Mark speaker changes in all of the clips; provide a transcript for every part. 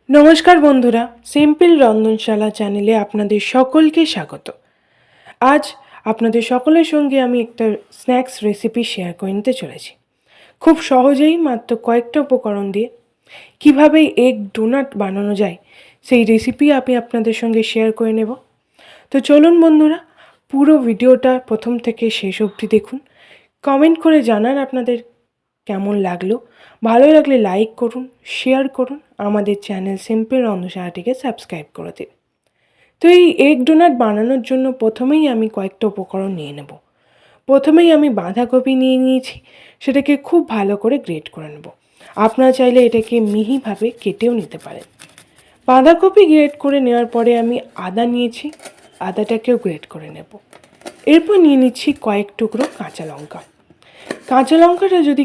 Speaker 1: নমস্কার বন্ধুরা, সিম্পল রন্ধনশালা চ্যানেলে আপনাদের সকলকে স্বাগত। আজ আপনাদের সকলের সঙ্গে আমি একটা স্ন্যাক্স রেসিপি শেয়ার করে নিতে চলেছি। খুব সহজেই মাত্র কয়েকটা উপকরণ দিয়ে কিভাবে এগ ডোনাট বানানো যায় সেই রেসিপি আমি আপনাদের সঙ্গে শেয়ার করে নেব। তো চলুন বন্ধুরা, পুরো ভিডিওটা প্রথম থেকে শেষ অবধি দেখুন। কমেন্ট করে জানান আপনাদের কেমন লাগলো। ভালো লাগলে লাইক করুন, শেয়ার করুন, আমাদের চ্যানেল সিম্পল রন্ধনশালাটিকে সাবস্ক্রাইব করে দিন। তো এই এগ ডোনাট বানানোর জন্য প্রথমেই আমি কয়েকটা উপকরণ নিয়ে নেব। প্রথমেই আমি বাঁধাকপি নিয়ে নিয়েছি, সেটাকে খুব ভালো করে গ্রেট করে নেব। আপনারা চাইলে এটাকে মিহিভাবে কেটেও নিতে পারেন। বাঁধাকপি গ্রেট করে নেওয়ার পরে আমি আদা নিয়েছি, আদাটাকেও গ্রেট করে নেব। এরপর নিয়ে নিচ্ছি কয়েক টুকরো কাঁচা লঙ্কা। কাঁচা লঙ্কাটা যদি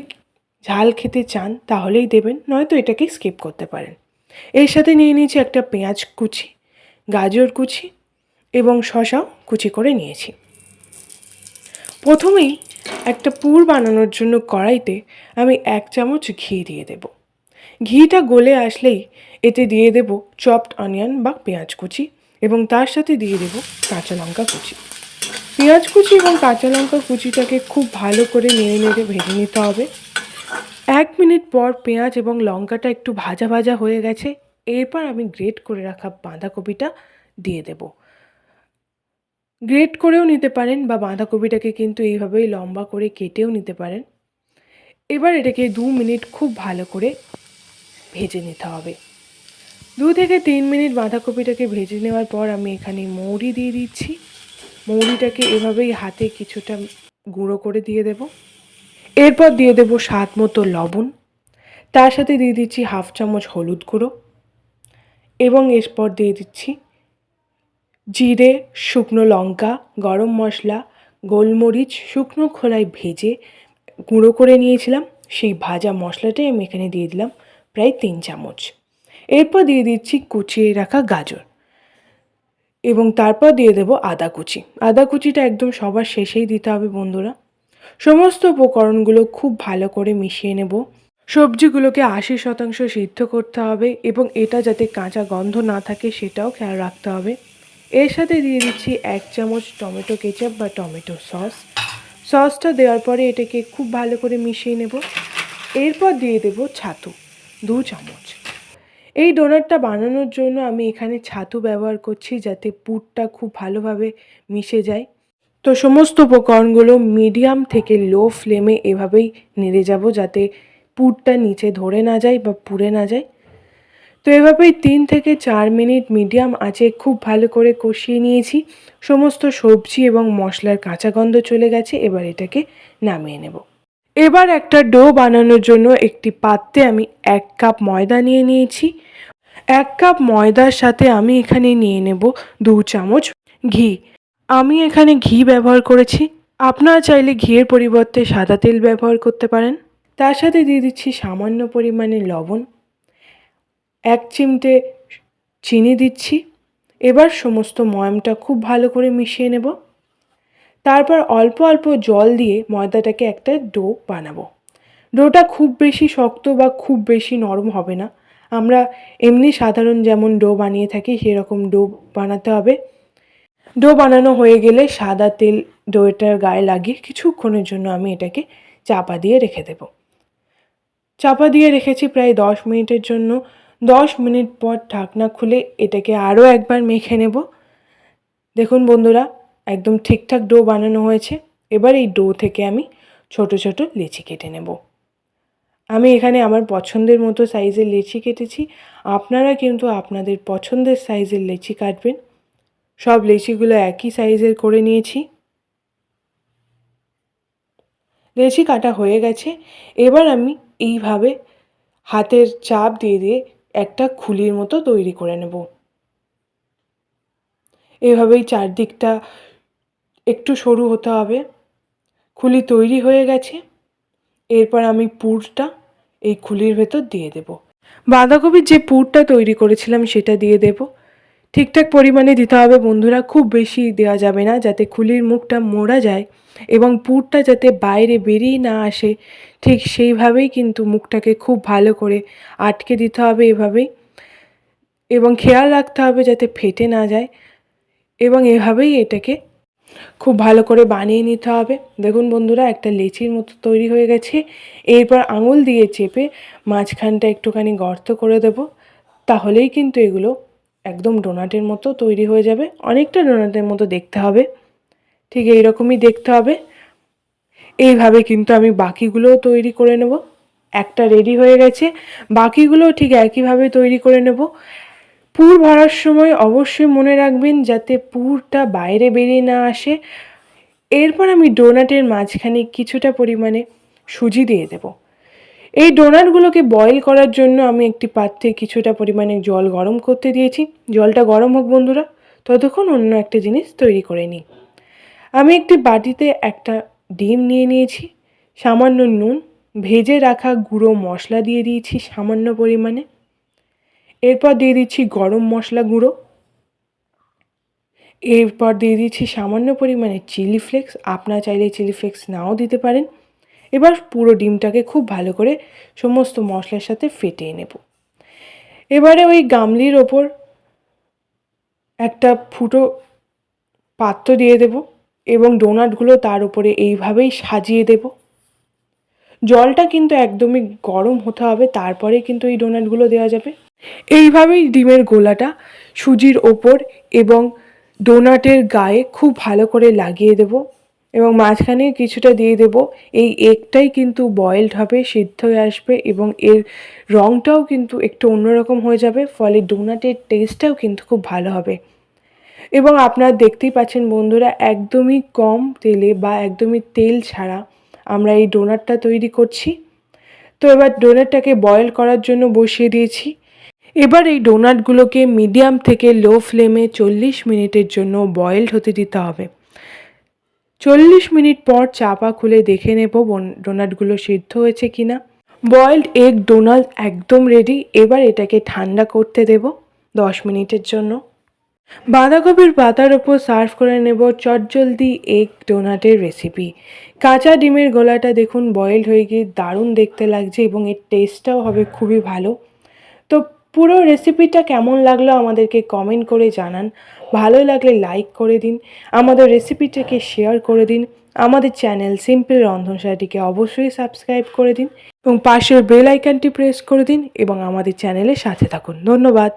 Speaker 1: ঝাল খেতে চান তাহলেই দেবেন, নয়তো এটাকে স্কিপ করতে পারেন। এর সাথে নিয়ে নিয়েছি একটা পেঁয়াজ কুচি, গাজর কুচি এবং শসাও কুচি করে নিয়েছি। প্রথমেই একটা পুর বানানোর জন্য কড়াইতে আমি 1 চামচ ঘি দিয়ে দেব। ঘিটা গলে আসলেই এতে দিয়ে দেব চপড অনিয়ন বা পেঁয়াজ কুচি এবং তার সাথে দিয়ে দেব কাঁচা লঙ্কা কুচি। পেঁয়াজ কুচি এবং কাঁচা লঙ্কা কুচিটাকে খুব ভালো করে নেড়ে নেড়ে ভেজে নিতে হবে। 1 মিনিট পর পেঁয়াজ এবং লঙ্কাটা একটু ভাজা ভাজা হয়ে গেছে। এরপর আমি গ্রেট করে রাখা বাঁধাকপিটা দিয়ে দেব। গ্রেট করেও নিতে পারেন বা বাঁধাকপিটাকে কিন্তু এইভাবেই লম্বা করে কেটেও নিতে পারেন। এবার এটাকে 2 মিনিট খুব ভালো করে ভেজে নিতে হবে। 2 থেকে 3 মিনিট বাঁধাকপিটাকে ভেজে নেওয়ার পর আমি এখানে মৌরি দিয়ে দিচ্ছি। মৌরিটাকে এভাবেই হাতে কিছুটা গুঁড়ো করে দিয়ে দেব। এরপর দিয়ে দেব স্বাদ মতো লবণ, তার সাথে দিয়ে দিচ্ছি 1/2 চামচ হলুদ গুঁড়ো এবং এরপর দিয়ে দিচ্ছি জিরে, শুকনো লঙ্কা, গরম মশলা, গোলমরিচ শুকনো খোলায় ভেজে গুঁড়ো করে নিয়েছিলাম। সেই ভাজা মশলাটাই আমি এখানে দিয়ে দিলাম প্রায় 3 চামচ। এরপর দিয়ে দিচ্ছি কুচিয়ে রাখা গাজর এবং তারপর দিয়ে দেব আদা কুচি। আদা কুচিটা একদম সবার শেষেই দিতে হবে বন্ধুরা। সমস্ত উপকরণগুলো খুব ভালো করে মিশিয়ে নেব। সবজিগুলোকে 80% সিদ্ধ করতে হবে এবং এটা যাতে কাঁচা গন্ধ না থাকে সেটাও খেয়াল রাখতে হবে। এর সাথে দিয়ে দিচ্ছি 1 চামচ টমেটো কেচাপ বা টমেটো সস। সসটা দেওয়ার পরে এটাকে খুব ভালো করে মিশিয়ে নেব। এরপর দিয়ে দেব ছাতু 2 চামচ। এই ডোনাটটা বানানোর জন্য আমি এখানে ছাতু ব্যবহার করছি যাতে পুরটা খুব ভালোভাবে মিশে যায়। তো সমস্ত উপকরণগুলো মিডিয়াম থেকে লো ফ্লেমে এভাবেই নেড়ে যাব যাতে পুরটা নিচে ধরে না যায় বা পুড়ে না যায়। তো এভাবেই 3 থেকে 4 মিনিট মিডিয়াম আঁচে খুব ভালো করে কষিয়ে নিয়েছি। সমস্ত সবজি এবং মশলার কাঁচা গন্ধ চলে গেছে। এবার এটাকে নামিয়ে নেব। এবার একটা ডো বানানোর জন্য একটি পাত্রে আমি 1 কাপ ময়দা নিয়ে নিয়েছি। 1 কাপ ময়দার সাথে আমি এখানে নিয়ে নেব 2 চামচ ঘি। আমি এখানে ঘি ব্যবহার করেছি। আপনারা চাইলে ঘিয়ের পরিবর্তে সাদা তেল ব্যবহার করতে পারেন। তার সাথে দিয়ে দিচ্ছি সামান্য পরিমাণে লবণ, 1 চিমটে চিনি দিচ্ছি। এবার সমস্ত ময়ামটা খুব ভালো করে মিশিয়ে নেব। তারপর অল্প অল্প জল দিয়ে ময়দাটাকে একটা ডো বানাবো। ডোটা খুব বেশি শক্ত বা খুব বেশি নরম হবে না। আমরা এমনি সাধারণ যেমন ডো বানিয়ে থাকি সেরকম ডো বানাতে হবে। ডো বানানো হয়ে গেলে সাদা তেল ডোটার গায়ে লাগিয়ে কিছুক্ষণের জন্য আমি এটাকে চাপা দিয়ে রেখে দেব। চাপা দিয়ে রেখেছি প্রায় 10 মিনিটের জন্য। 10 মিনিট পর ঢাকনা খুলে এটাকে আরও একবার মেখে নেব। দেখুন বন্ধুরা, একদম ঠিকঠাক ডো বানানো হয়েছে। এবার এই ডো থেকে আমি ছোট ছোট লেচি কেটে নেব। আমি এখানে আমার পছন্দের মতো সাইজের লেচি কেটেছি। আপনারা কিন্তু আপনাদের পছন্দের সাইজের লেচি কাটবেন। সব লেচিগুলো একই সাইজের করে নিয়েছি। লেচি কাটা হয়ে গেছে। এবার আমি এইভাবে হাতের চাপ দিয়ে দিয়ে একটা খুলির মতো তৈরি করে নেব। এভাবেই চারদিকটা একটু সরু হতে হবে। খুলি তৈরি হয়ে গেছে। এরপর আমি পুরটা এই খুলির ভেতর দিয়ে দেব। বাঁধাকপির যে পুরটা তৈরি করেছিলাম সেটা দিয়ে দেব। ঠিকঠাক পরিমাণে দিতে হবে বন্ধুরা, খুব বেশি দেওয়া যাবে না যাতে খুলির মুখটা মোড়া যায় এবং পুরটা যাতে বাইরে বেরিয়ে না আসে, ঠিক সেইভাবেই কিন্তু মুখটাকে খুব ভালো করে আটকে দিতে হবে এভাবেই। এবং খেয়াল রাখতে হবে যাতে ফেটে না যায়, এবং এভাবেই এটাকে খুব ভালো করে বানিয়ে নিতে হবে। দেখুন বন্ধুরা, একটা লেচির মতো তৈরি হয়ে গেছে। এরপর আঙুল দিয়ে চেপে মাঝখানটা একটুখানি গর্ত করে দেব, তাহলেই কিন্তু এগুলো একদম ডোনাটের মতো তৈরি হয়ে যাবে। অনেকটা ডোনাটের মতো দেখতে হবে, ঠিক এইরকমই দেখতে হবে। এইভাবে কিন্তু আমি বাকিগুলোও তৈরি করে নেব। একটা রেডি হয়ে গেছে, বাকিগুলোও ঠিক একইভাবে তৈরি করে নেব। পুর ভরার সময় অবশ্যই মনে রাখবেন যাতে পুরটা বাইরে বেরিয়ে না আসে। এরপর আমি ডোনাটের মাঝখানে কিছুটা পরিমাণে সুজি দিয়ে দেব। এই ডোনাটগুলোকে বয়েল করার জন্য আমি একটি পাত্রে কিছুটা পরিমাণে জল গরম করতে দিয়েছি। জলটা গরম হোক বন্ধুরা, ততক্ষণ অন্য একটা জিনিস তৈরি করে নিই। আমি একটি বাটিতে একটা ডিম নিয়ে নিয়েছি, সামান্য নুন, ভেজে রাখা গুঁড়ো মশলা দিয়ে দিয়েছি সামান্য পরিমাণে। এরপর দিয়ে দিচ্ছি গরম মশলা গুঁড়ো। এরপর দিয়ে দিচ্ছি সামান্য পরিমাণে চিলি ফ্লেক্স, আপনারা চাইলে চিলি ফ্লেক্স নাও দিতে পারেন। এবার পুরো ডিমটাকে খুব ভালো করে সমস্ত মশলার সাথে ফেটিয়ে নেব। এবারে ওই গামলির ওপর একটা ফুটো পাত্র দিয়ে দেব এবং ডোনাটগুলো তার উপরে এইভাবেই সাজিয়ে দেব। জলটা কিন্তু একদমই গরম হতে হবে, তারপরে কিন্তু এই ডোনাটগুলো দেওয়া যাবে। এইভাবেই ডিমের গোলাটা সুজির ওপর এবং ডোনাটের গায়ে খুব ভালো করে লাগিয়ে দেব এবং মাঝখানে কিছুটা দিয়ে দেব। এই এগটাই কিন্তু বয়েলড হবে, সিদ্ধ হয়ে আসবে এবং এর রঙটাও কিন্তু একটু অন্যরকম হয়ে যাবে, ফলে ডোনাটের টেস্টটাও কিন্তু খুব ভালো হবে। এবং আপনারা দেখতেই পাচ্ছেন বন্ধুরা, একদমই কম তেলে বা একদমই তেল ছাড়া আমরা এই ডোনাটটা তৈরি করছি। তো এবার ডোনাটটাকে বয়েল করার জন্য বসিয়ে দিয়েছি। এবার এই ডোনাটগুলোকে মিডিয়াম থেকে লো ফ্লেমে 40 মিনিটের জন্য বয়েলড হতে দিতে হবে। 40 মিনিট পর চাপা খুলে দেখে নেব ডোনাটগুলো সিদ্ধ হয়েছে কিনা। বয়েলড এগ ডোনাট একদম রেডি। এবার এটাকে ঠান্ডা করতে দেব 10 মিনিটের জন্য। বাঁধাকপির পাতার ওপর সার্ভ করে নেব চটজলদি এগ ডোনাটের রেসিপি। কাঁচা ডিমের গোলাটা দেখুন বয়েলড হয়ে গিয়ে দারুণ দেখতে লাগছে এবং এর টেস্টটাও হবে খুবই ভালো। তো পুরো রেসিপিটা কেমন লাগলো আমাদেরকে কমেন্ট করে জানান। ভালো লাগলে লাইক করে দিন, আমাদের রেসিপিটাকে শেয়ার করে দিন। আমাদের চ্যানেল সিম্পল রন্ধনশালাটিকে অবশ্যই সাবস্ক্রাইব করে দিন এবং পাশের বেল আইকনটি প্রেস করে দিন এবং আমাদের চ্যানেলের সাথে থাকুন। ধন্যবাদ।